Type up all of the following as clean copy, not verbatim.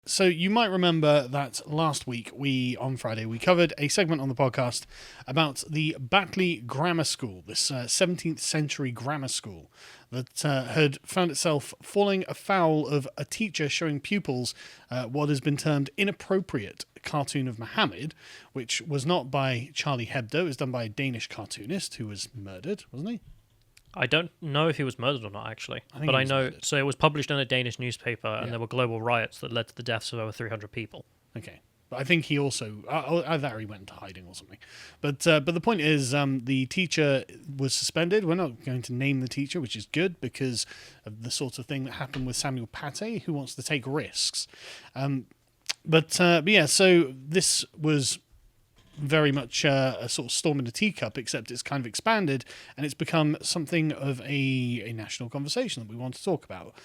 So you might remember that last week, on Friday, we covered a segment on the podcast about the Batley Grammar School, this 17th century grammar school that had found itself falling afoul of a teacher showing pupils what has been termed inappropriate cartoon of Muhammad, which was not by Charlie Hebdo. It was done by a Danish cartoonist who was murdered, wasn't he? I don't know if he was murdered or not, actually. But I know, murdered. so it was published in a Danish newspaper, and Yeah. there were global riots that led to the deaths of over 300 people. Okay. But I think he also, either he went into hiding or something. But the point is, the teacher was suspended. We're not going to name the teacher, which is good because of the sort of thing that happened with Samuel Paty, who wants to take risks. But yeah, so this was very much a sort of storm in a teacup, except it's kind of expanded and it's become something of a national conversation that we want to talk about.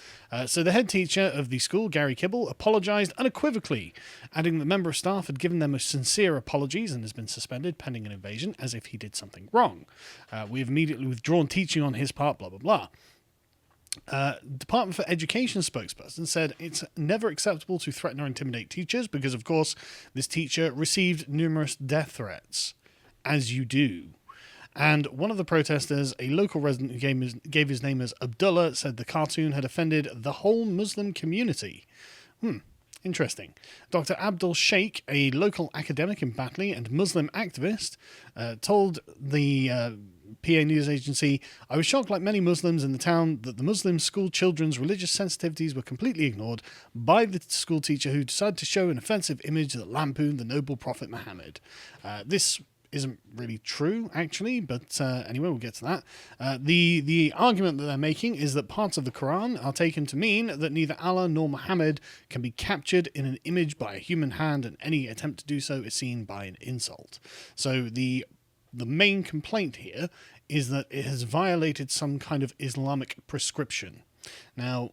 So the head teacher of the school, Gary Kibble, apologised unequivocally, adding that the member of staff had given them a sincere apologies and has been suspended pending an invasion as if he did something wrong. We have immediately withdrawn teaching on his part, blah, blah, blah. Department for Education spokesperson said it's never acceptable to threaten or intimidate teachers because, of course, this teacher received numerous death threats, as you do. And one of the protesters, a local resident who gave his name as Abdullah, said the cartoon had offended the whole Muslim community. Interesting. Dr. Abdul Sheikh, a local academic in Batley and Muslim activist, told the PA news agency, "I was shocked, like many Muslims in the town, that the Muslim school children's religious sensitivities were completely ignored by the school teacher who decided to show an offensive image that lampooned the noble Prophet Muhammad." This isn't really true, actually, but anyway, we'll get to that. The argument that they're making is that parts of the Quran are taken to mean that neither Allah nor Muhammad can be captured in an image by a human hand, and any attempt to do so is seen by an insult. So the main complaint here is that it has violated some kind of Islamic prescription. Now,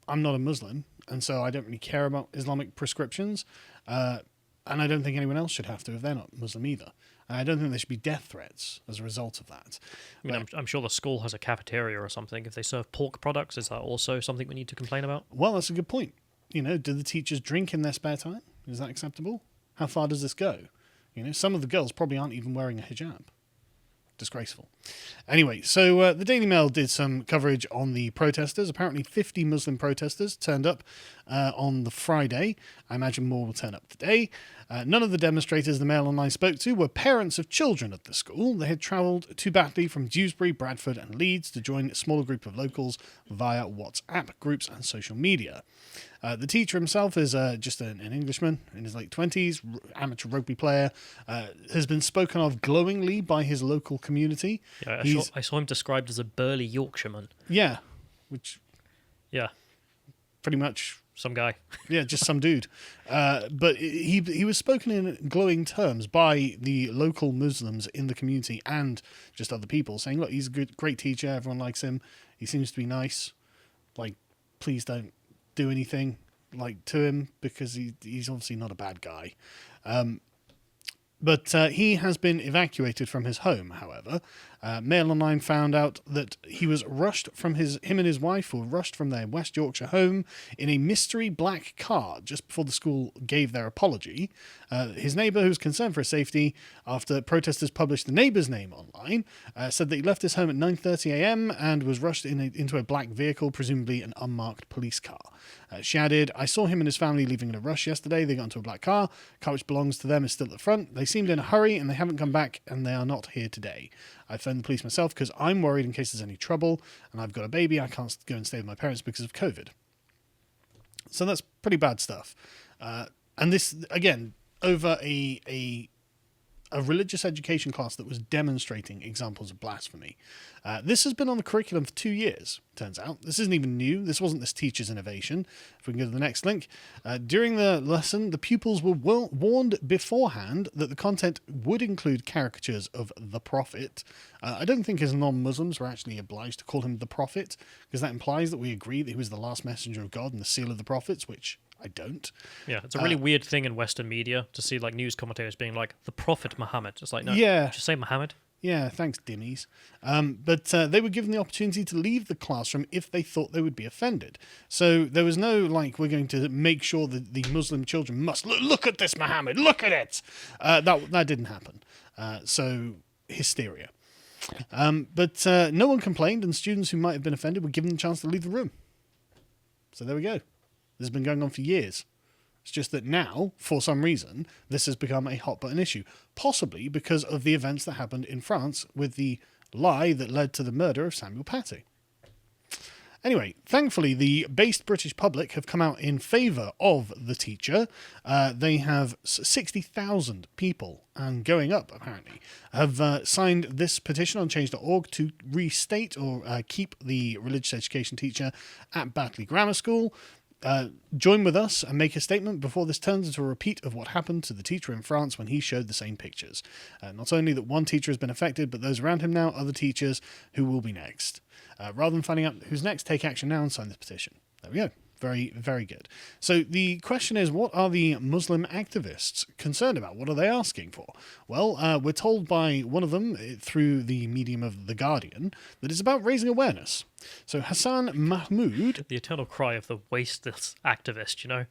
I'm not a Muslim, and so I don't really care about Islamic prescriptions, and I don't think anyone else should have to if they're not Muslim either. And I don't think there should be death threats as a result of that. I mean, I'm sure the school has a cafeteria or something. If they serve pork products, is that also something we need to complain about? Well, that's a good point. Do the teachers drink in their spare time? Is that acceptable? How far does this go? Some of the girls probably aren't even wearing a hijab. Disgraceful. Anyway, so the Daily Mail did some coverage on the protesters. Apparently 50 Muslim protesters turned up on the Friday. I imagine more will turn up today. None of the demonstrators the Mail Online spoke to were parents of children at the school. They had travelled to Batley from Dewsbury, Bradford and Leeds to join a smaller group of locals via WhatsApp groups and social media. The teacher himself is just an Englishman in his late 20s, amateur rugby player, has been spoken of glowingly by his local community. Yeah, I saw him described as a burly Yorkshireman. Yeah, which... Yeah. Pretty much... Some guy. Yeah, just some dude. But he was spoken in glowing terms by the local Muslims in the community and just other people, saying, look, he's a great teacher, everyone likes him, he seems to be nice, please don't do anything to him because he's obviously not a bad guy. But he has been evacuated from his home, however. Mail Online found out that he was rushed from him and his wife were rushed from their West Yorkshire home in a mystery black car just before the school gave their apology. His neighbour, who was concerned for his safety after protesters published the neighbour's name online, said that he left his home at 9:30 a.m. and was rushed into a black vehicle, presumably an unmarked police car. She added, "I saw him and his family leaving in a rush yesterday. They got into a black car. Car which belongs to them is still at the front. They seemed in a hurry and they haven't come back and they are not here today. I phoned the police myself because I'm worried in case there's any trouble and I've got a baby. I can't go and stay with my parents because of COVID." So that's pretty bad stuff. And this, again, over a religious education class that was demonstrating examples of blasphemy. This has been on the curriculum for 2 years, turns out. This isn't even new. This wasn't this teacher's innovation. If we can go to the next link. During the lesson, the pupils were warned beforehand that the content would include caricatures of the Prophet. I don't think as non-Muslims we're actually obliged to call him the Prophet, because that implies that we agree that he was the last messenger of God and the seal of the prophets, which I don't. Yeah, it's a really weird thing in Western media to see news commentators being like, the Prophet Muhammad. It's like, no, yeah. just say Muhammad. Yeah, thanks, dimmies. But they were given the opportunity to leave the classroom if they thought they would be offended. So there was no, like, we're going to make sure that the Muslim children must look at this, Muhammad, look at it. That didn't happen. So hysteria. But no one complained, and students who might have been offended were given the chance to leave the room. So there we go. This has been going on for years. It's just that now, for some reason, this has become a hot button issue. Possibly because of the events that happened in France with the lie that led to the murder of Samuel Paty. Anyway, thankfully, the based British public have come out in favour of the teacher. They have 60,000 people, and going up, apparently, have signed this petition on change.org to restate or keep the religious education teacher at Batley Grammar School. Join with us and make a statement before this turns into a repeat of what happened to the teacher in France when he showed the same pictures. Not only that one teacher has been affected, but those around him now, other teachers who will be next. Rather than finding out who's next, take action now and sign this petition. There we go. Very, very good. So the question is, what are the Muslim activists concerned about? What are they asking for? Well, we're told by one of them through the medium of The Guardian that it's about raising awareness. So Hassan Mahmoud... The eternal cry of the wasteless activist, you know?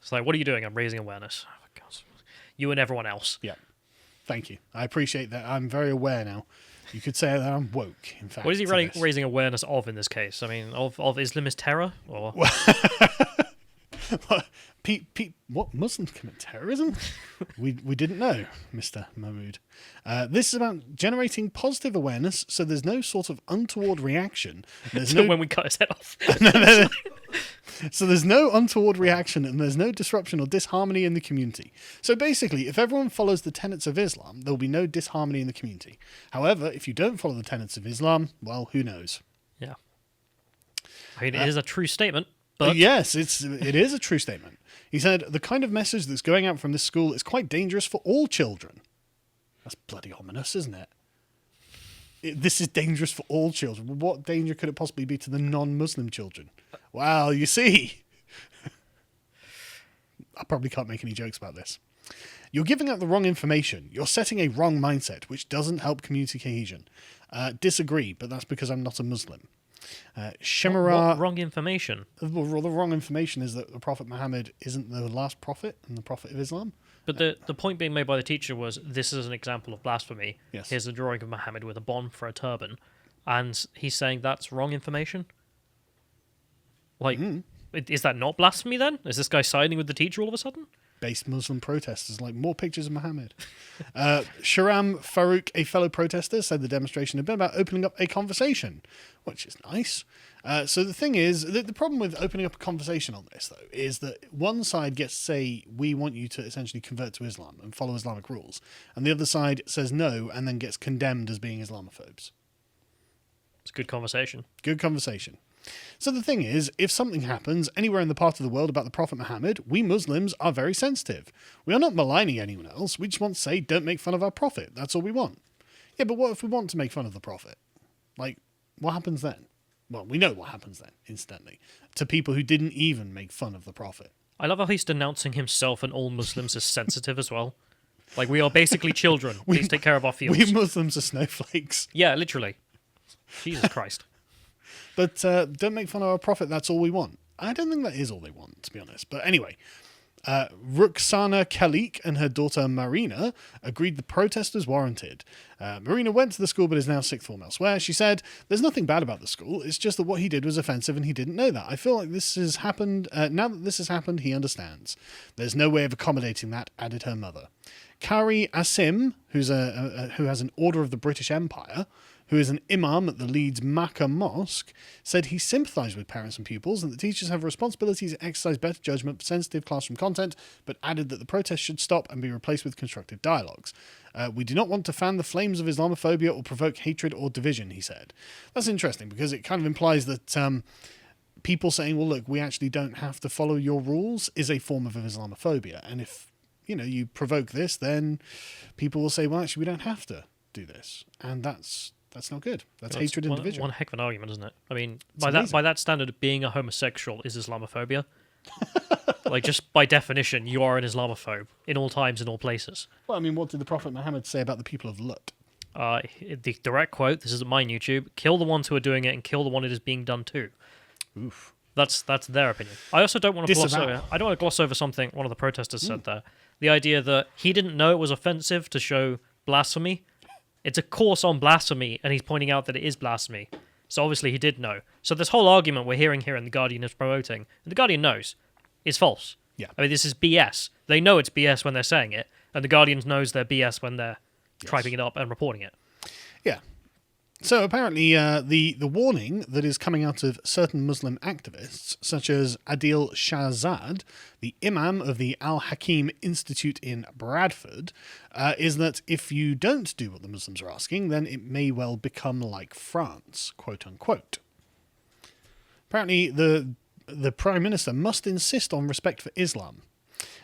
It's like, what are you doing? I'm raising awareness. Oh, God. You and everyone else. Yeah. Thank you. I appreciate that. I'm very aware now. You could say that I'm woke, in fact. What is he raising awareness of in this case? I mean, of Islamist terror? Or what? Muslims commit terrorism? we didn't know, Mr. Mahmood. This is about generating positive awareness so there's no sort of untoward reaction. There's when we cut his head off. So there's no untoward reaction and there's no disruption or disharmony in the community. So basically, if everyone follows the tenets of Islam, there will be no disharmony in the community. However, if you don't follow the tenets of Islam, well, who knows? Yeah. I mean, it is a true statement, but... Yes, it is a true statement. He said, the kind of message that's going out from this school is quite dangerous for all children. That's bloody ominous, isn't it? This is dangerous for all children. What danger could it possibly be to the non-Muslim children? Well, you see. I probably can't make any jokes about this. You're giving out the wrong information. You're setting a wrong mindset, which doesn't help community cohesion. Disagree, but that's because I'm not a Muslim. What wrong information? Well, the wrong information is that the Prophet Muhammad isn't the last prophet and the prophet of Islam. But the point being made by the teacher was, this is an example of blasphemy. Yes. Here's a drawing of Muhammad with a bomb for a turban. And he's saying that's wrong information? Like, is that not blasphemy then? Is this guy siding with the teacher all of a sudden? Based Muslim protesters like more pictures of Muhammad. Sharam Farouk, a fellow protester, said the demonstration had been about opening up a conversation, which is nice. So the thing is, the problem with opening up a conversation on this, though, is that one side gets to say, we want you to essentially convert to Islam and follow Islamic rules, and the other side says no and then gets condemned as being Islamophobes. It's a good conversation. Good conversation. So the thing is, if something happens anywhere in the part of the world about the Prophet Muhammad, we Muslims are very sensitive. We are not maligning anyone else. We just want to say, don't make fun of our Prophet. That's all we want. Yeah, but what if we want to make fun of the Prophet? Like, what happens then? Well, we know what happens then, incidentally, to people who didn't even make fun of the Prophet. I love how he's denouncing himself and all Muslims as sensitive as well. Like, we are basically children. Please take care of our fields. We Muslims are snowflakes. Yeah, literally. Jesus Christ. But don't make fun of our Prophet, that's all we want. I don't think that is all they want, to be honest. But anyway, Ruxana Khalik and her daughter Marina agreed the protest was warranted. Marina went to the school but is now sixth form elsewhere. She said, there's nothing bad about the school, it's just that what he did was offensive and he didn't know that. I feel like this has happened, now that this has happened, he understands. There's no way of accommodating that, added her mother. Kari Asim, who has an Order of the British Empire, who is an imam at the Leeds Makkah Mosque, said he sympathised with parents and pupils and that teachers have a responsibility to exercise better judgment for sensitive classroom content, but added that the protests should stop and be replaced with constructive dialogues. We do not want to fan the flames of Islamophobia or provoke hatred or division, he said. That's interesting because it kind of implies that people saying, well, look, we actually don't have to follow your rules is a form of Islamophobia. And if, you provoke this, then people will say, well, actually, we don't have to do this. And that's not good. That's hatred and division. One heck of an argument, isn't it? I mean, by that standard, being a homosexual is Islamophobia. Like, just by definition, you are an Islamophobe in all times, in all places. Well, I mean, what did the Prophet Muhammad say about the people of Lut? The direct quote, this is at mine YouTube, kill the ones who are doing it and kill the one it is being done to. Oof. That's their opinion. I also don't want to gloss Disavow. over. I don't want to gloss over something one of the protesters said there. The idea that he didn't know it was offensive to show blasphemy. It's a course on blasphemy, and he's pointing out that it is blasphemy. So obviously he did know. So this whole argument we're hearing here and the Guardian is promoting, and the Guardian knows, is false. Yeah. I mean, this is BS. They know it's BS when they're saying it, and the Guardian knows they're BS when they're typing it up and reporting it. Yeah. So apparently the warning that is coming out of certain Muslim activists, such as Adil Shahzad, the Imam of the Al-Hakim Institute in Bradford, is that if you don't do what the Muslims are asking, then it may well become like France, quote unquote. Apparently the Prime Minister must insist on respect for Islam,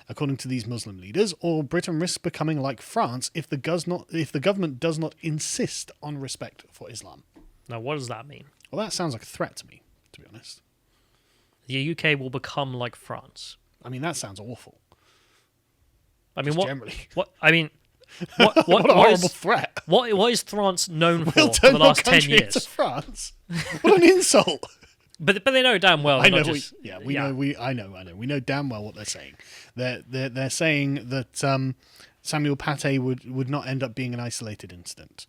according to these Muslim leaders, or Britain risks becoming like France if the government does not insist on respect for Islam. Now, what does that mean? Well, that sounds like a threat to me, to be honest. The UK will become like France. I mean, that sounds awful. I mean, Just what? generally. What? I mean, what? What a horrible threat. What is France known for We'll for turn the your last 10 country years? into France. What an insult. But they know damn well. I they're know. not just- I know. We know damn well what they're saying. They're saying that Samuel Paty would not end up being an isolated incident.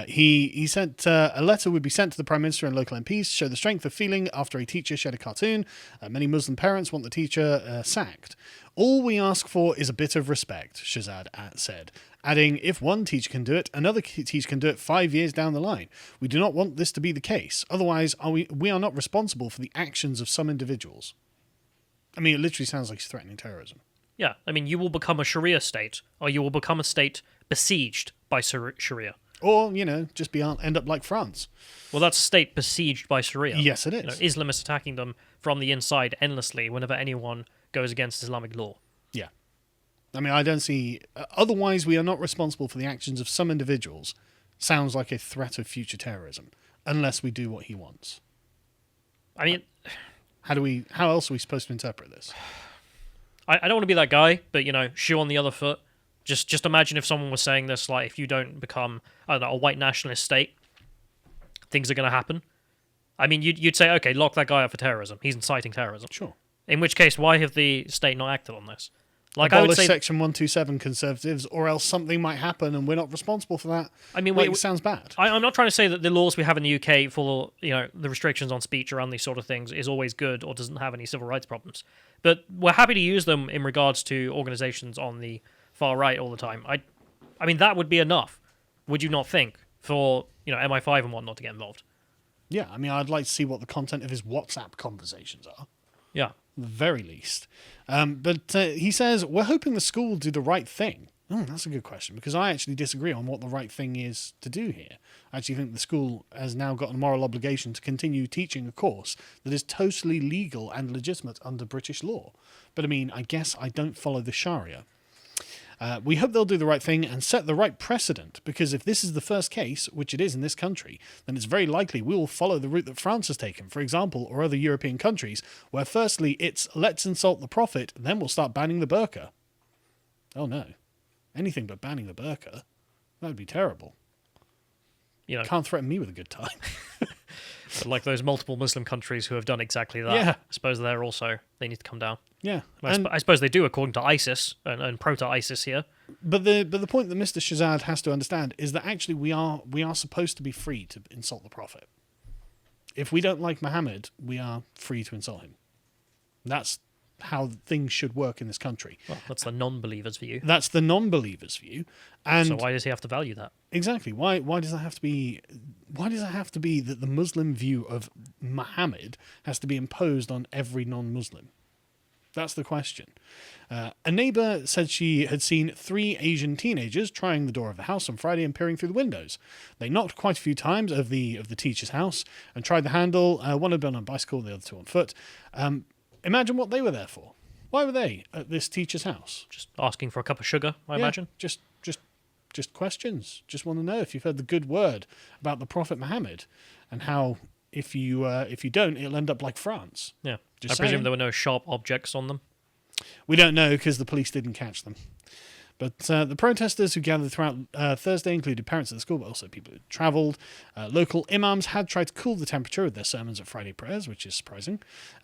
He sent a letter would be sent to the Prime Minister and local MPs to show the strength of feeling after a teacher shared a cartoon. Many Muslim parents want the teacher sacked. All we ask for is a bit of respect, Shahzad said, adding, if one teacher can do it, another teacher can do it 5 years down the line. We do not want this to be the case. Otherwise, we are not responsible for the actions of some individuals. I mean, it literally sounds like he's threatening terrorism. Yeah, I mean, you will become a Sharia state, or you will become a state besieged by Sharia. Or, just end up like France. Well, that's a state besieged by Sharia. Yes, it is. Islam is attacking them from the inside endlessly whenever anyone goes against Islamic law. Yeah. I mean, I don't see... otherwise, we are not responsible for the actions of some individuals. Sounds like a threat of future terrorism. Unless we do what he wants. I mean... How else are we supposed to interpret this? I don't want to be that guy, but, shoe on the other foot. Just imagine if someone was saying this, like, if you don't become, I don't know, a white nationalist state, things are going to happen. I mean, you'd say, okay, lock that guy up for terrorism. He's inciting terrorism. Sure. In which case, why have the state not acted on this? Like, Abolish I would say, Section 127, Conservatives, or else something might happen and we're not responsible for that. I mean, it sounds bad. I'm not trying to say that the laws we have in the UK for, the restrictions on speech around these sort of things is always good or doesn't have any civil rights problems. But we're happy to use them in regards to organizations on the far right all the time. I mean, that would be enough, would you not think, for, MI5 and whatnot to get involved? Yeah, I mean, I'd like to see what the content of his WhatsApp conversations are. Yeah. The very least. But he says, we're hoping the school will do the right thing. That's a good question, because I actually disagree on what the right thing is to do here. I actually think the school has now got a moral obligation to continue teaching a course that is totally legal and legitimate under British law. But I mean, I guess I don't follow the Sharia. We hope they'll do the right thing and set the right precedent, because if this is the first case, which it is in this country, then it's very likely we will follow the route that France has taken, for example, or other European countries, where firstly it's let's insult the Prophet, then we'll start banning the burqa. Oh no. Anything but banning the burqa. That would be terrible. Can't threaten me with a good time. Like those multiple Muslim countries who have done exactly that. Yeah. I suppose they need to come down. Yeah. I suppose they do according to ISIS and proto-ISIS here. But the point that Mr. Shahzad has to understand is that actually we are supposed to be free to insult the Prophet. If we don't like Muhammad, we are free to insult him. That's how things should work in this country. Well, that's the non-believer's view. That's the non-believer's view. And so why does he have to value that? Exactly. Why does that have to be? Why does it have to be that the Muslim view of Muhammad has to be imposed on every non-Muslim? That's the question. A neighbour said she had seen 3 Asian teenagers trying the door of the house on Friday and peering through the windows. They knocked quite a few times of the teacher's house and tried the handle. One had been on a bicycle, the other 2 on foot. Imagine what they were there for. Why were they at this teacher's house? Just asking for a cup of sugar, I imagine. Just questions. Just want to know if you've heard the good word about the Prophet Muhammad and how if you don't, it'll end up like France. Yeah. Just I presume saying. there were no sharp objects on them. We don't know because the police didn't catch them. But the protesters who gathered throughout Thursday included parents of the school, but also people who travelled. Local imams had tried to cool the temperature with their sermons at Friday prayers, which is surprising,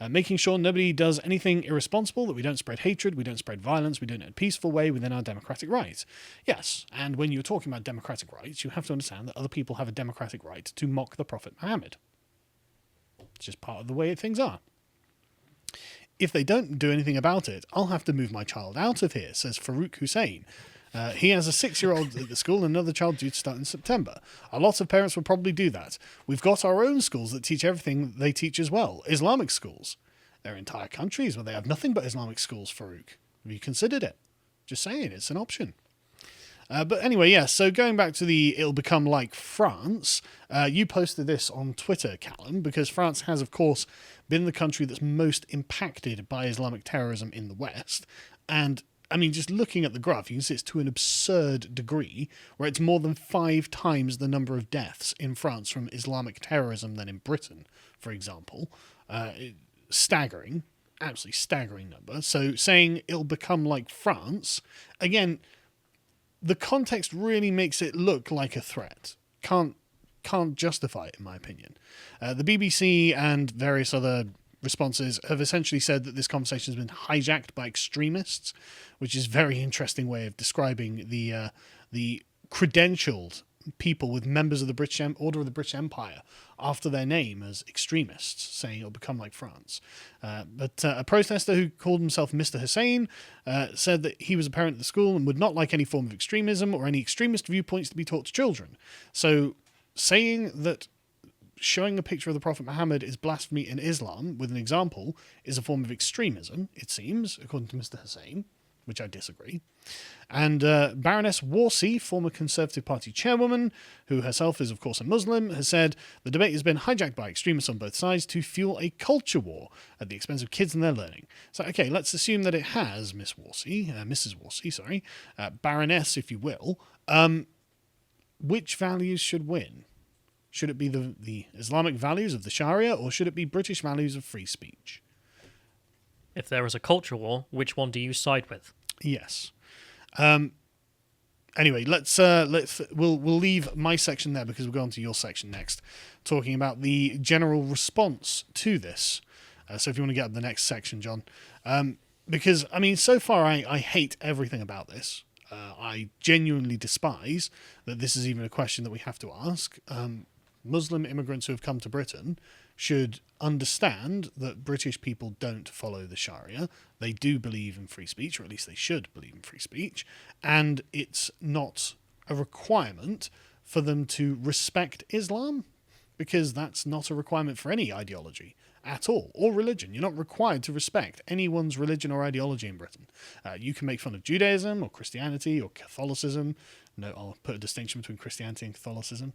making sure nobody does anything irresponsible, that we don't spread hatred, we don't spread violence, we do it in a peaceful way within our democratic rights. Yes, and when you're talking about democratic rights, you have to understand that other people have a democratic right to mock the Prophet Muhammad. It's just part of the way things are. If they don't do anything about it, I'll have to move my child out of here, says Farouk Hussein. He has a 6-year-old at the school and another child due to start in September. A lot of parents will probably do that. We've got our own schools that teach everything they teach as well. Islamic schools. There are entire countries where they have nothing but Islamic schools, Farouk. Have you considered it? Just saying, it's an option. But anyway, yeah, so going back to the it'll become like France, you posted this on Twitter, Callum, because France has, of course, been the country that's most impacted by Islamic terrorism in the West. And, I mean, just looking at the graph, you can see it's to an absurd degree, where it's more than 5 times the number of deaths in France from Islamic terrorism than in Britain, for example. Staggering, absolutely staggering number. So saying it'll become like France, again, the context really makes it look like a threat. Can't justify it, in my opinion. The BBC and various other responses have essentially said that this conversation has been hijacked by extremists, which is a very interesting way of describing the credentialed people with members of the British Order of the British Empire after their name as extremists, saying it'll become like France. But a protester who called himself Mr. Hussein said that he was a parent at the school and would not like any form of extremism or any extremist viewpoints to be taught to children. So saying that showing a picture of the Prophet Muhammad is blasphemy in Islam with an example is a form of extremism, it seems, according to Mr. Hussein, which I disagree. And Baroness Warsi, former Conservative Party chairwoman, who herself is, of course, a Muslim, has said the debate has been hijacked by extremists on both sides to fuel a culture war at the expense of kids and their learning. So, okay, let's assume that it has, Mrs. Warsi, sorry, Baroness, if you will. Which values should win? Should it be the Islamic values of the Sharia, or should it be British values of free speech? If there is a culture war, which one do you side with? Yes. Anyway, we'll leave my section there because we'll go on to your section next, talking about the general response to this. So if you want to get up the next section, John, because I mean, so far I hate everything about this. I genuinely despise that this is even a question that we have to ask. Muslim immigrants who have come to Britain should understand that British people don't follow the Sharia. They do believe in free speech, or at least they should believe in free speech, and it's not a requirement for them to respect Islam, because that's not a requirement for any ideology at all, or religion. You're not required to respect anyone's religion or ideology in Britain. You can make fun of Judaism or Christianity or Catholicism. No, I'll put a distinction between Christianity and Catholicism.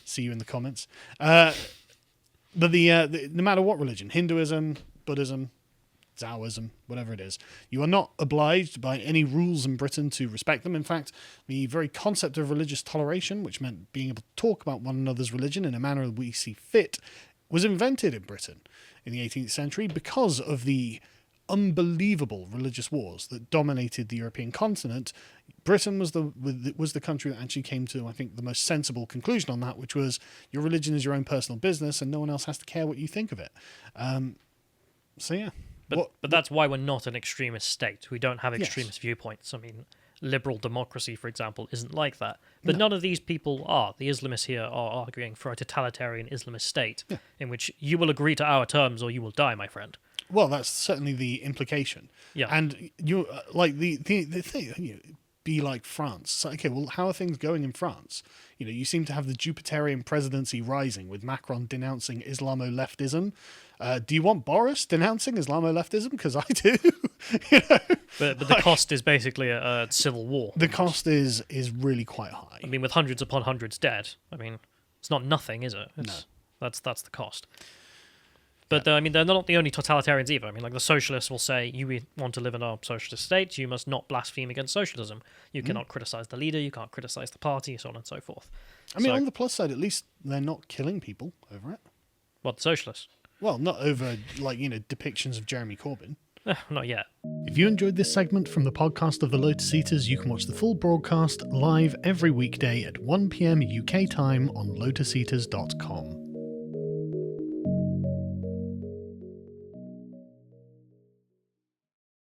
See you in the comments. But no matter what religion, Hinduism, Buddhism, Taoism, whatever it is, you are not obliged by any rules in Britain to respect them. In fact, the very concept of religious toleration, which meant being able to talk about one another's religion in a manner we see fit, was invented in Britain in the 18th century because of the unbelievable religious wars that dominated the European continent. Britain was the country that actually came to, I think, the most sensible conclusion on that, which was your religion is your own personal business and no one else has to care what you think of it. So yeah. But that's why we're not an extremist state. We don't have extremist viewpoints. I mean, liberal democracy, for example, isn't like that. But none of these people are. The Islamists here are arguing for a totalitarian Islamist state in which you will agree to our terms or you will die, my friend. Well, that's certainly the implication. Yeah. And you like the thing, be like France. So, okay, well, how are things going in France? You seem to have the Jupiterian presidency rising with Macron denouncing Islamo-leftism. Do you want Boris denouncing Islamo-leftism? Because I do. But the cost is basically a civil war. The cost is really quite high. I mean, with hundreds upon hundreds dead, I mean, it's not nothing, is it? No. That's the cost. But, I mean, they're not the only totalitarians either. I mean, like, the socialists will say, you want to live in a socialist state, you must not blaspheme against socialism. You cannot criticize the leader, you can't criticize the party, so on and so forth. I mean, on the plus side, at least they're not killing people over it. What, the socialists? Well, not over, depictions of Jeremy Corbyn. Not yet. If you enjoyed this segment from the podcast of the Lotus Eaters, you can watch the full broadcast live every weekday at 1 p.m. UK time on lotuseaters.com.